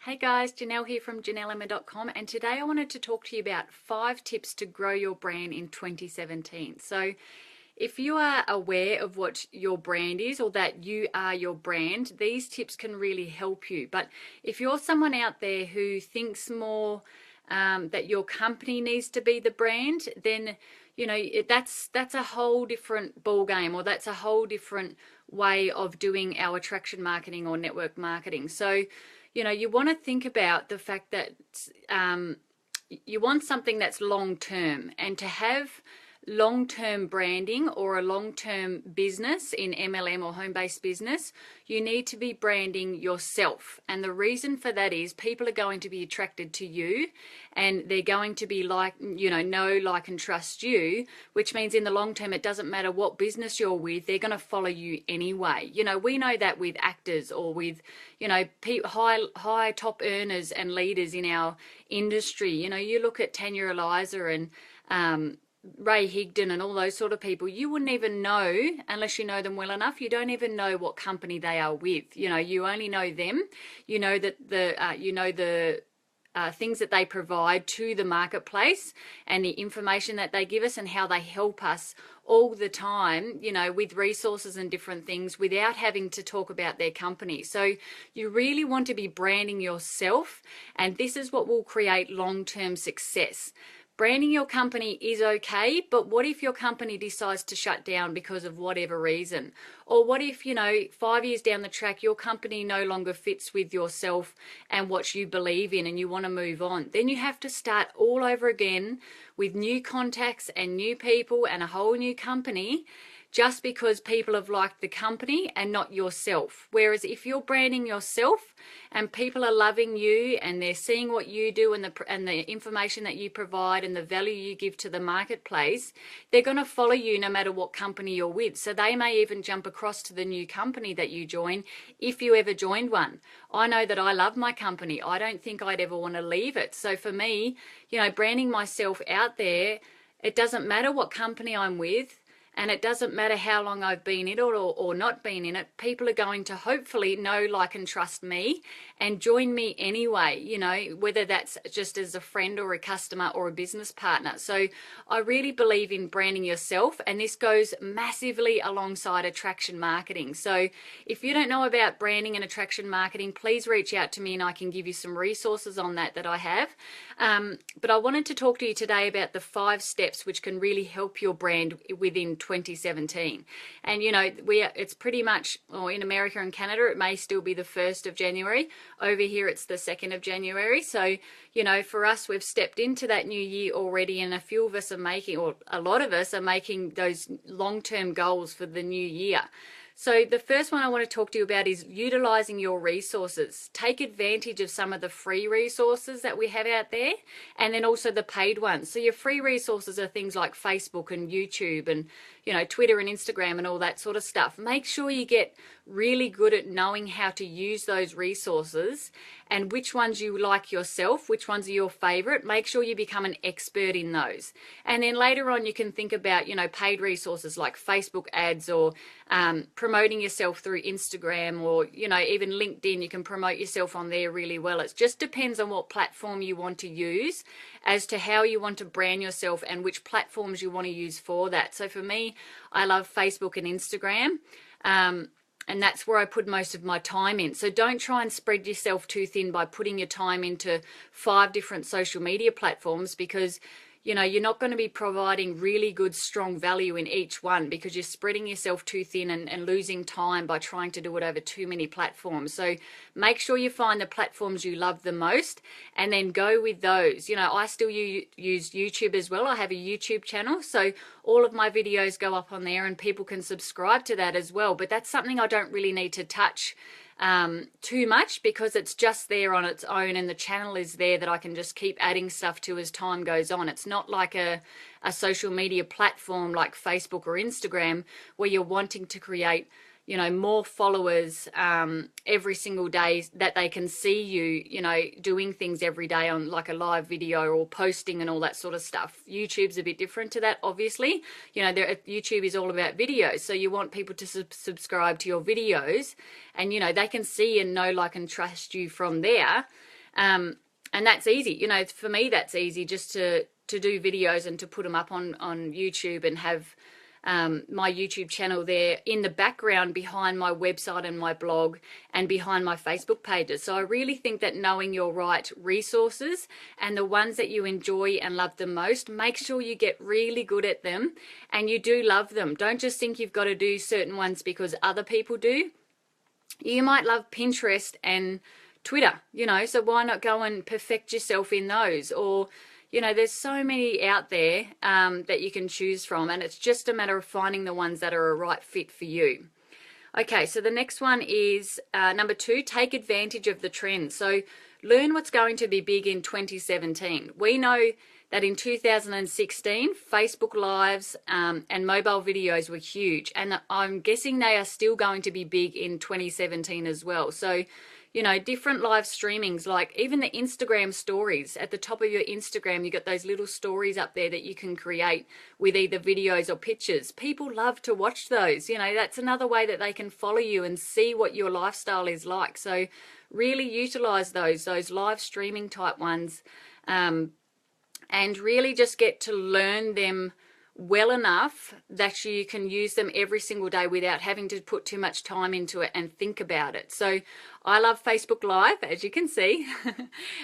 Hey guys, Janelle here from JanelleEmma.com, and today I wanted to talk to you about 5 tips to grow your brand in 2017. So if you are aware of what your brand is or that you are your brand, these tips can really help you. But if you're someone out there who thinks more that your company needs to be the brand, then that's a whole different ball game, or that's a whole different way of doing our attraction marketing or network marketing. So you want to think about the fact that you want something that's long term, and to have long-term branding or a long-term business in MLM or home-based business, you need to be branding yourself. And the reason for that is people are going to be attracted to you, and they're going to be know, like, and trust you, which means in the long term, it doesn't matter what business you're with, they're going to follow you anyway. We know that with actors or with, high top earners and leaders in our industry. You look at Tanya Eliza and Ray Higdon and all those sort of people, you wouldn't even know, unless you know them well enough, you don't even know what company they are with. You only know them. You know that the things that they provide to the marketplace and the information that they give us and how they help us all the time, with resources and different things without having to talk about their company. So you really want to be branding yourself, and this is what will create long-term success. Branding your company is okay, but what if your company decides to shut down because of whatever reason? Or what if, 5 years down the track, your company no longer fits with yourself and what you believe in and you want to move on? Then you have to start all over again with new contacts and new people and a whole new company, just because people have liked the company and not yourself. Whereas if you're branding yourself and people are loving you and they're seeing what you do and the information that you provide and the value you give to the marketplace, they're going to follow you no matter what company you're with. So they may even jump across to the new company that you join if you ever joined one. I know that I love my company. I don't think I'd ever want to leave it. So for me, branding myself out there, it doesn't matter what company I'm with, and it doesn't matter how long I've been in it or not been in it, people are going to hopefully know, like, and trust me and join me anyway, whether that's just as a friend or a customer or a business partner. So I really believe in branding yourself, and this goes massively alongside attraction marketing. So if you don't know about branding and attraction marketing, please reach out to me and I can give you some resources on that I have. But I wanted to talk to you today about the 5 steps which can really help your brand within 2017. And it's pretty much, or in America and Canada, it may still be the 1st of January. Over here it's the 2nd of January. So for us, we've stepped into that new year already, and a few of us are making, or a lot of us are making, those long-term goals for the new year. So the first one I want to talk to you about is utilizing your resources. Take advantage of some of the free resources that we have out there, and then also the paid ones. So your free resources are things like Facebook and YouTube and Twitter and Instagram and all that sort of stuff. Make sure you get really good at knowing how to use those resources and which ones you like yourself, which ones are your favorite. Make sure you become an expert in those. And then later on you can think about, paid resources like Facebook ads, or promoting yourself through Instagram, or, even LinkedIn. You can promote yourself on there really well. It just depends on what platform you want to use as to how you want to brand yourself and which platforms you want to use for that. So for me, I love Facebook and Instagram. And that's where I put most of my time in. So don't try and spread yourself too thin by putting your time into 5 different social media platforms, because you're not going to be providing really good, strong value in each one, because you're spreading yourself too thin and losing time by trying to do it over too many platforms. So make sure you find the platforms you love the most and then go with those. I still use YouTube as well. I have a YouTube channel, so all of my videos go up on there and people can subscribe to that as well. But that's something I don't really need to touch too much, because it's just there on its own, and the channel is there that I can just keep adding stuff to as time goes on. It's not like a social media platform like Facebook or Instagram where you're wanting to create more followers every single day, that they can see you, doing things every day on like a live video or posting and all that sort of stuff. YouTube's a bit different to that, obviously. YouTube is all about videos, so you want people to subscribe to your videos, and they can see and know, like, and trust you from there. And that's easy. You know, for me, that's easy, just to do videos and to put them up on YouTube and have my YouTube channel there in the background behind my website and my blog and behind my Facebook pages. So I really think that knowing your right resources and the ones that you enjoy and love the most, make sure you get really good at them and you do love them. Don't just think you've got to do certain ones because other people do. You might love Pinterest and Twitter, you know, so why not go and perfect yourself in those? Or, you know, there's so many out there that you can choose from, and it's just a matter of finding the ones that are a right fit for you. Okay, so the next one is number 2, take advantage of the trends. So learn what's going to be big in 2017. We know that in 2016, Facebook Lives and mobile videos were huge, and I'm guessing they are still going to be big in 2017 as well. So, you know, different live streamings, like even the Instagram stories. At the top of your Instagram, you got those little stories up there that you can create with either videos or pictures. People love to watch those. You know, that's another way that they can follow you and see what your lifestyle is like. So really utilize those live streaming type ones, and really just get to learn them well enough that you can use them every single day without having to put too much time into it and think about it. So I love Facebook Live, as you can see.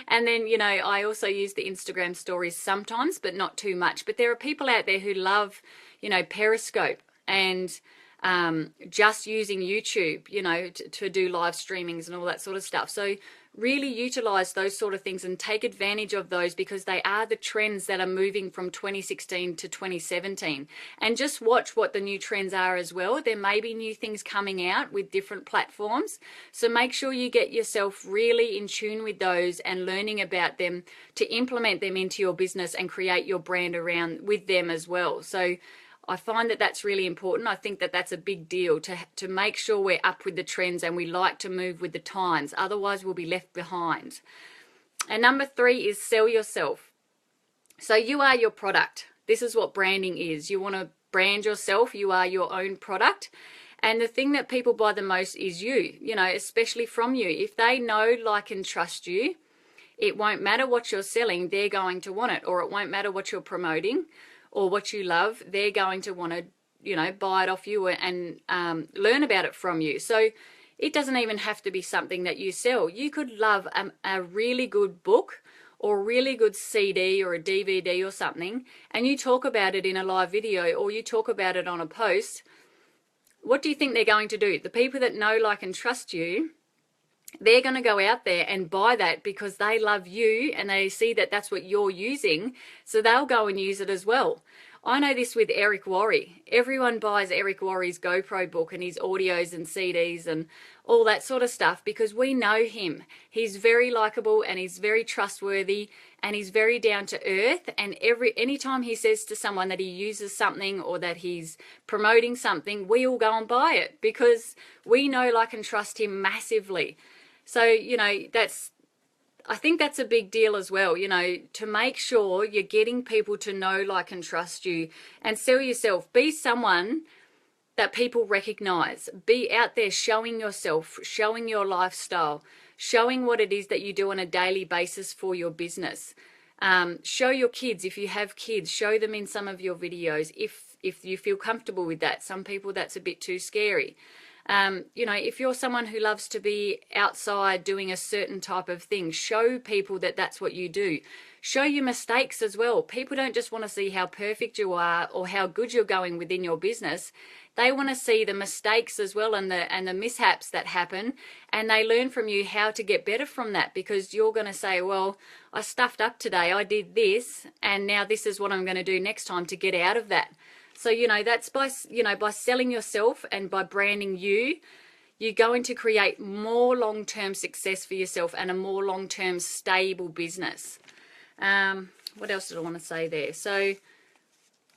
And then, you know, I also use the Instagram stories sometimes, but not too much. But there are people out there who love, you know, Periscope and just using YouTube, you know, to do live streamings and all that sort of stuff. So really utilize those sort of things and take advantage of those, because they are the trends that are moving from 2016 to 2017. And just watch what the new trends are as well. There may be new things coming out with different platforms. So make sure you get yourself really in tune with those and learning about them to implement them into your business and create your brand around with them as well. So I find that that's really important. I think that that's a big deal to make sure we're up with the trends and we like to move with the times. Otherwise, we'll be left behind. And number 3 is sell yourself. So you are your product. This is what branding is. You want to brand yourself. You are your own product. And the thing that people buy the most is you, you know, especially from you. If they know, like, and trust you, it won't matter what you're selling. They're going to want it. Or it won't matter what you're promoting or what you love, they're going to want to, you know, buy it off you and learn about it from you. So it doesn't even have to be something that you sell. You could love a really good book or a really good CD or a DVD or something, and you talk about it in a live video or you talk about it on a post. What do you think they're going to do? The people that know, like, and trust you, they're going to go out there and buy that because they love you and they see that that's what you're using. So they'll go and use it as well. I know this with Eric Worre. Everyone buys Eric Worre's GoPro book and his audios and CDs and all that sort of stuff because we know him. He's very likable and he's very trustworthy and he's very down to earth. And anytime he says to someone that he uses something or that he's promoting something, we all go and buy it because we know, like, and trust him massively. So, you know, I think that's a big deal as well, you know, to make sure you're getting people to know, like, and trust you and sell yourself. Be someone that people recognize. Be out there showing yourself, showing your lifestyle, showing what it is that you do on a daily basis for your business. Show your kids, if you have kids, show them in some of your videos if you feel comfortable with that. Some people that's a bit too scary. You know, if you're someone who loves to be outside doing a certain type of thing, show people that that's what you do. Show your mistakes as well. People don't just want to see how perfect you are or how good you're going within your business. They want to see the mistakes as well and the mishaps that happen, and they learn from you how to get better from that, because you're going to say, well, I stuffed up today, I did this, and now this is what I'm going to do next time to get out of that. So, you know, that's by selling yourself and by branding you, you're going to create more long-term success for yourself and a more long-term stable business. What else did I want to say there? So,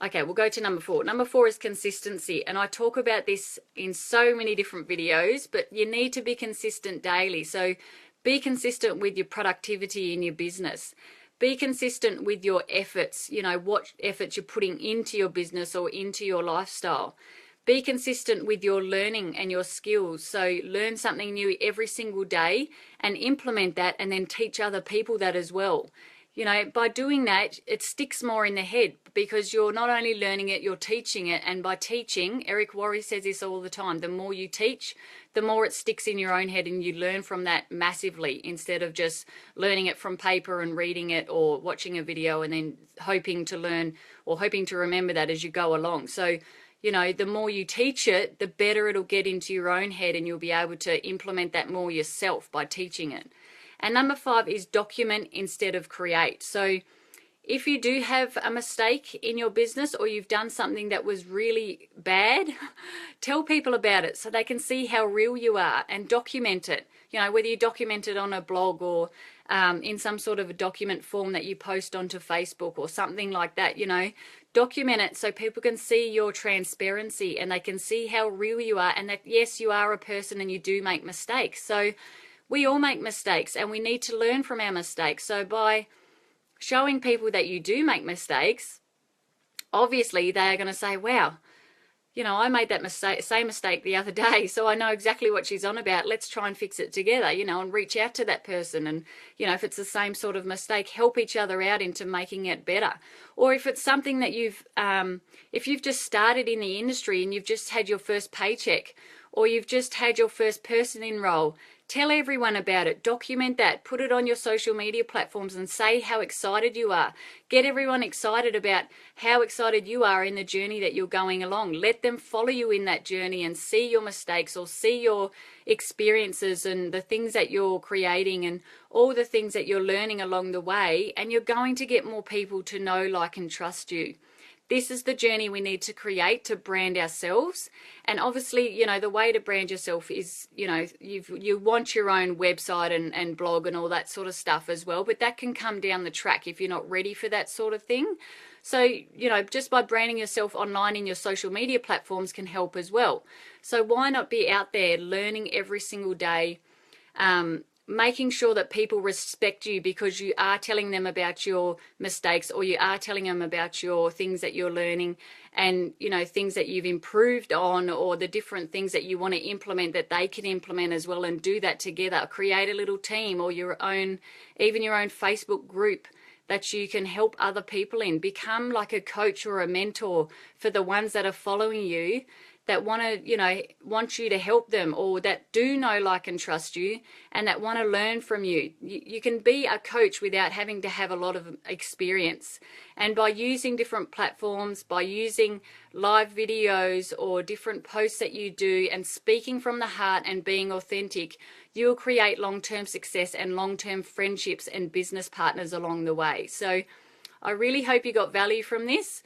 okay, we'll go to number 4. Number 4 is consistency. And I talk about this in so many different videos, but you need to be consistent daily. So be consistent with your productivity in your business. Be consistent with your efforts, you know, what efforts you're putting into your business or into your lifestyle. Be consistent with your learning and your skills. So learn something new every single day and implement that, and then teach other people that as well. You know, by doing that, it sticks more in the head because you're not only learning it, you're teaching it. And by teaching, Eric Worre says this all the time, the more you teach, the more it sticks in your own head and you learn from that massively, instead of just learning it from paper and reading it or watching a video and then hoping to learn or hoping to remember that as you go along. So, you know, the more you teach it, the better it'll get into your own head and you'll be able to implement that more yourself by teaching it. And number 5 is document instead of create. So if you do have a mistake in your business or you've done something that was really bad, tell people about it so they can see how real you are, and document it. You know, whether you document it on a blog or in some sort of a document form that you post onto Facebook or something like that, you know, document it so people can see your transparency and they can see how real you are, and that yes, you are a person and you do make mistakes. So we all make mistakes and we need to learn from our mistakes. So by showing people that you do make mistakes, obviously they are going to say, wow, you know, I made that same mistake the other day, so I know exactly what she's on about. Let's try and fix it together, you know, and reach out to that person. And, you know, if it's the same sort of mistake, help each other out into making it better. Or if it's something that if you've just started in the industry and you've just had your first paycheck, or you've just had your first person enroll, tell everyone about it, document that, put it on your social media platforms and say how excited you are. Get everyone excited about how excited you are in the journey that you're going along. Let them follow you in that journey and see your mistakes or see your experiences and the things that you're creating and all the things that you're learning along the way, and you're going to get more people to know, like, and trust you. This is the journey we need to create to brand ourselves. And obviously, you know, the way to brand yourself is, you know, you want your own website and blog and all that sort of stuff as well. But that can come down the track if you're not ready for that sort of thing. So, you know, just by branding yourself online in your social media platforms can help as well. So why not be out there learning every single day, making sure that people respect you because you are telling them about your mistakes, or you are telling them about your things that you're learning and, you know, things that you've improved on, or the different things that you want to implement that they can implement as well, and do that together. Create a little team or your own, even your own Facebook group that you can help other people in. Become like a coach or a mentor for the ones that are following you, that want to, you know, want you to help them, or that do know, like, and trust you, and that want to learn from you. You can be a coach without having to have a lot of experience. And by using different platforms, by using live videos or different posts that you do and speaking from the heart and being authentic, you'll create long-term success and long-term friendships and business partners along the way. So I really hope you got value from this.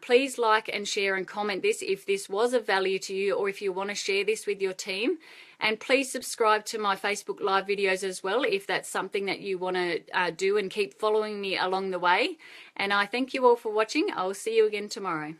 Please like and share and comment this if this was of value to you, or if you want to share this with your team. And please subscribe to my Facebook Live videos as well if that's something that you want to do, and keep following me along the way. And I thank you all for watching. I'll see you again tomorrow.